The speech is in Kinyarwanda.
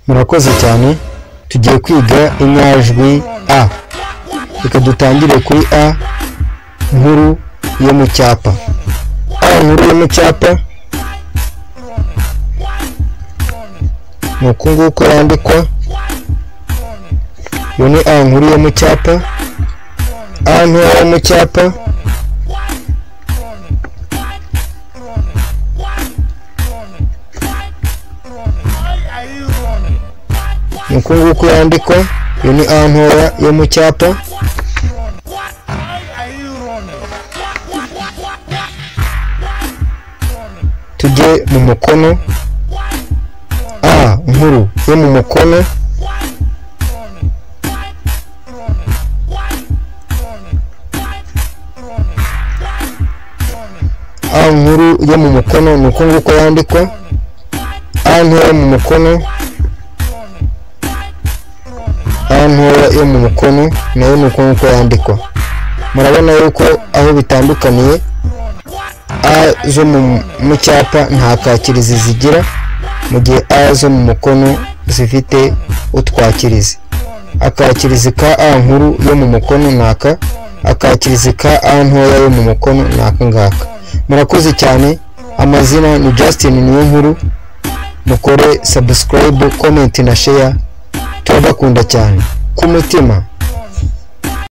murakoze cyane. Tugiye kwiga inyajwi a. Reka dutangire kuri a nkuru yo mu cyapa. A nkuru yo mu cyapa nuko nguko yandikwa. Yo ni a nkuru yo mu cyapa. A nkuru yo mu cyapa nuko nguko yandikwa. Yo ni a ntoya yo mu cyapa. Tujye mu mukono. A nkuru yo mu mukono A nkuru yo mu mukono nuko nguko yandikwa. A ntoya yo mu mukono. A ntoya yo mu mukono nayo nuko nguko yandikwa. Murabona yuko aho bitandukaniye, A zo mu cyapa nta kakirizi zigira, mu gihe A zo mu mukono zifite utwakirizi. Akakirizi ka A nkuru yo mu mukono naka, akakirizi ka A ntoya yo mu mukono naka ngaka. Murakoze cyane. Amazina ni Justin Niyonkuru. Mukore subscribe, comment na share. Turabakunda cyane ku mutima.